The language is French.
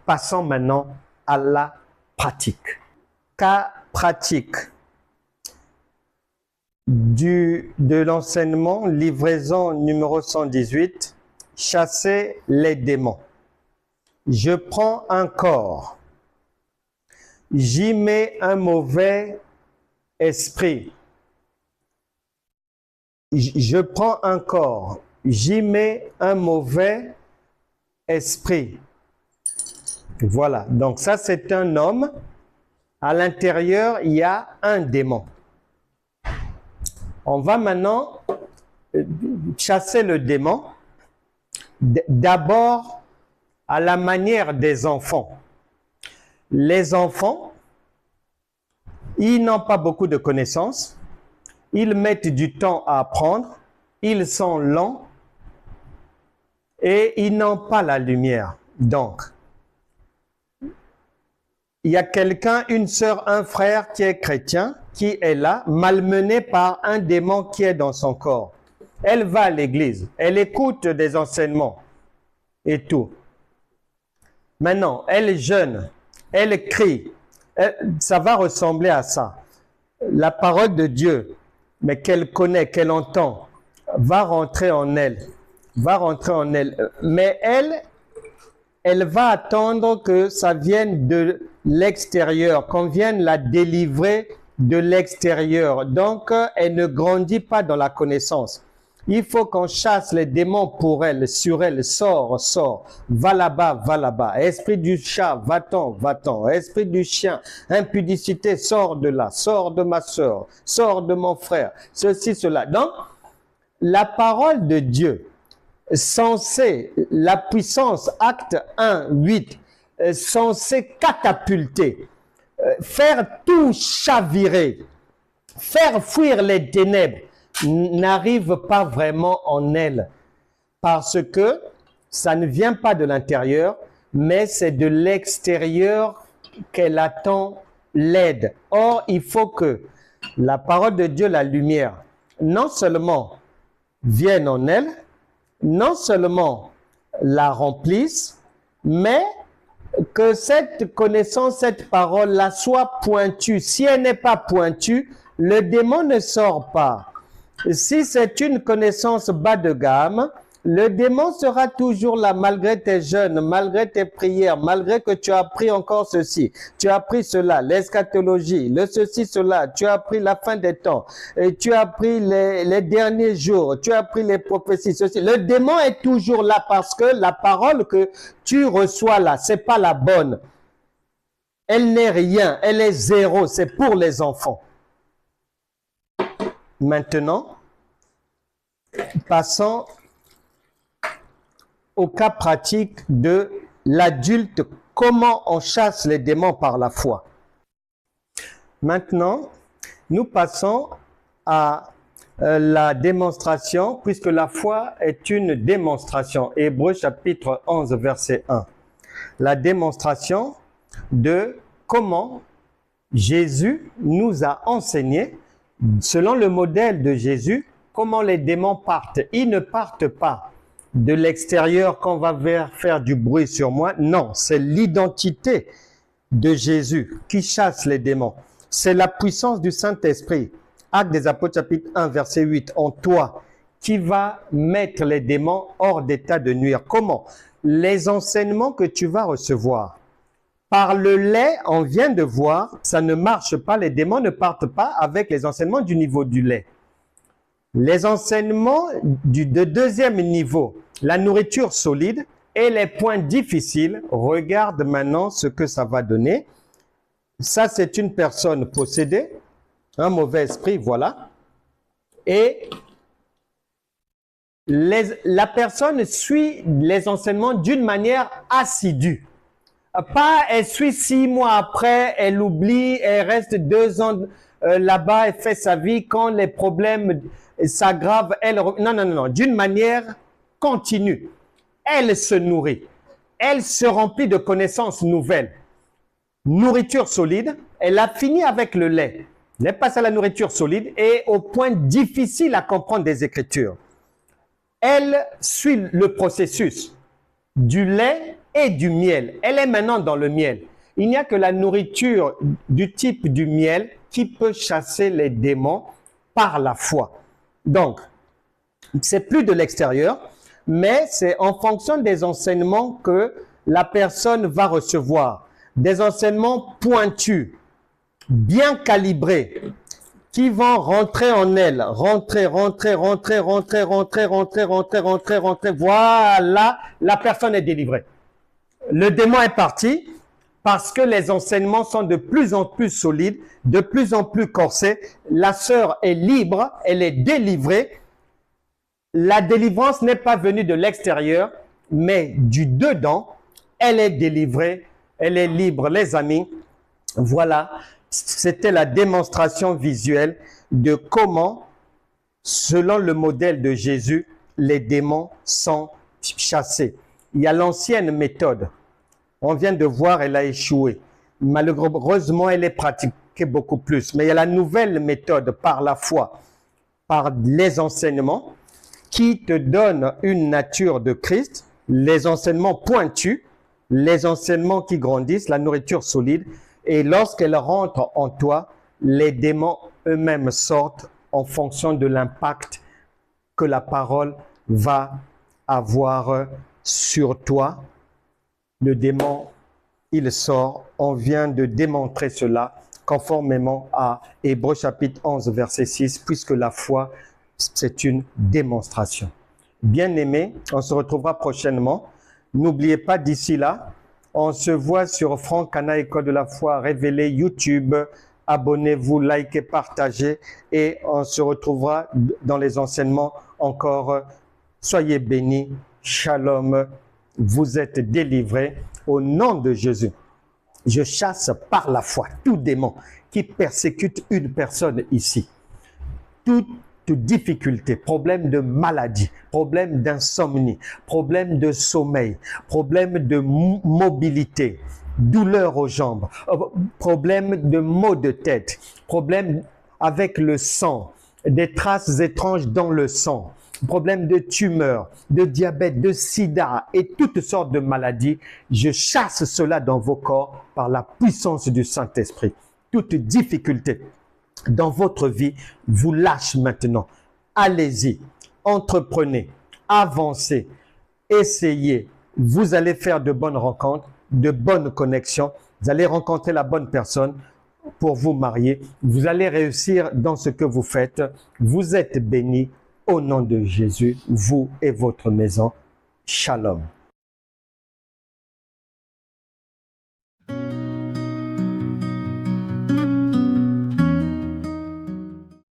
Passons maintenant à la pratique. Cas pratique de l'enseignement, livraison numéro 118, chasser les démons. Je prends un corps, j'y mets un mauvais esprit. Je prends un corps, j'y mets un mauvais esprit. Voilà, donc ça c'est un homme. À l'intérieur, il y a un démon. On va maintenant chasser le démon. D'abord, à la manière des enfants. Les enfants, ils n'ont pas beaucoup de connaissances. Ils mettent du temps à apprendre. Ils sont lents. Et ils n'ont pas la lumière. Donc, il y a quelqu'un, une sœur, un frère qui est chrétien, qui est là, malmené par un démon qui est dans son corps. Elle va à l'église, elle écoute des enseignements et tout. Maintenant, elle est jeune, elle crie. Ça va ressembler à ça. La parole de Dieu, mais qu'elle connaît, qu'elle entend, va rentrer en elle. Va rentrer en elle. Mais elle va attendre que ça vienne de l'extérieur, qu'on vienne la délivrer de l'extérieur. Donc, elle ne grandit pas dans la connaissance. Il faut qu'on chasse les démons pour elle, sur elle. Sors, sors. Va là-bas, va là-bas. Esprit du chat, va-t'en, va-t'en. Esprit du chien, impudicité, sors de là. Sors de ma soeur. Sors de mon frère. Ceci, cela. Donc, la parole de Dieu, censée, la puissance, acte 1, 8, censée catapulter, faire tout chavirer, faire fuir les ténèbres, n'arrive pas vraiment en elle. Parce que ça ne vient pas de l'intérieur, mais c'est de l'extérieur qu'elle attend l'aide. Or, il faut que la parole de Dieu, la lumière, non seulement vienne en elle, non seulement la remplisse, mais que cette connaissance, cette parole-là soit pointue. Si elle n'est pas pointue, le démon ne sort pas. Si c'est une connaissance bas de gamme, le démon sera toujours là malgré tes jeûnes, malgré tes prières, malgré que tu as appris encore ceci, tu as appris cela, l'eschatologie, le ceci, cela, tu as appris la fin des temps, et tu as appris les derniers jours, tu as appris les prophéties, ceci. Le démon est toujours là parce que la parole que tu reçois là, c'est pas la bonne. Elle n'est rien, elle est zéro, c'est pour les enfants. Maintenant, passons au cas pratique de l'adulte, comment on chasse les démons par la foi. Maintenant, nous passons à la démonstration, puisque la foi est une démonstration. Hébreux chapitre 11, verset 1. La démonstration de comment Jésus nous a enseigné, selon le modèle de Jésus, comment les démons partent. Ils ne partent pas de l'extérieur qu'on va faire du bruit sur moi. Non, c'est l'identité de Jésus qui chasse les démons. C'est la puissance du Saint-Esprit. Actes des Apôtres chapitre 1 verset 8. En toi, qui va mettre les démons hors d'état de nuire. Comment? Les enseignements que tu vas recevoir. Par le lait, on vient de voir, ça ne marche pas. Les démons ne partent pas avec les enseignements du niveau du lait. Les enseignements de deuxième niveau, la nourriture solide et les points difficiles, regarde maintenant ce que ça va donner. Ça, c'est une personne possédée, un mauvais esprit, voilà. Et la personne suit les enseignements d'une manière assidue. Pas, elle suit 6 mois après, elle oublie, elle reste 2 ans là-bas, elle fait sa vie. Quand les problèmes s'aggravent, elle... Non, non, non, d'une manière continue. Elle se nourrit. Elle se remplit de connaissances nouvelles. Nourriture solide, elle a fini avec le lait. Elle passe à la nourriture solide et au point difficile à comprendre des Écritures. Elle suit le processus. du lait et du miel. Elle est maintenant dans le miel. Il n'y a que la nourriture du type du miel qui peut chasser les démons par la foi. Donc, c'est plus de l'extérieur, mais c'est en fonction des enseignements que la personne va recevoir. Des enseignements pointus, bien calibrés, qui vont rentrer en elle. Rentrer. Voilà, la personne est délivrée. Le démon est parti parce que les enseignements sont de plus en plus solides, de plus en plus corsés. La sœur est libre, elle est délivrée. La délivrance n'est pas venue de l'extérieur, mais du dedans. Elle est délivrée, elle est libre. Les amis, voilà, c'était la démonstration visuelle de comment, selon le modèle de Jésus, les démons sont chassés. Il y a l'ancienne méthode. On vient de voir, elle a échoué. Malheureusement, elle est pratiquée beaucoup plus. Mais il y a la nouvelle méthode par la foi, par les enseignements, qui te donnent une nature de Christ, les enseignements pointus, les enseignements qui grandissent, la nourriture solide. Et lorsqu'elle rentre en toi, les démons eux-mêmes sortent en fonction de l'impact que la parole va avoir sur toi. Le démon, il sort. On vient de démontrer cela conformément à Hébreux chapitre 11, verset 6, puisque la foi, c'est une démonstration. Bien-aimés, on se retrouvera prochainement. N'oubliez pas d'ici là, on se voit sur Franck Cana, École de la foi révélée, YouTube. Abonnez-vous, likez, partagez et on se retrouvera dans les enseignements encore. Soyez bénis. Shalom. Vous êtes délivrés au nom de Jésus. Je chasse par la foi tout démon qui persécute une personne ici. Toute difficulté, problème de maladie, problème d'insomnie, problème de sommeil, problème de mobilité, douleur aux jambes, problème de maux de tête, problème avec le sang, des traces étranges dans le sang, problème de tumeur, de diabète, de sida et toutes sortes de maladies. Je chasse cela dans vos corps par la puissance du Saint-Esprit. Toute difficulté dans votre vie vous lâche maintenant. Allez-y, entreprenez, avancez, essayez. Vous allez faire de bonnes rencontres, de bonnes connexions. Vous allez rencontrer la bonne personne pour vous marier. Vous allez réussir dans ce que vous faites. Vous êtes bénis au nom de Jésus, vous et votre maison. Shalom.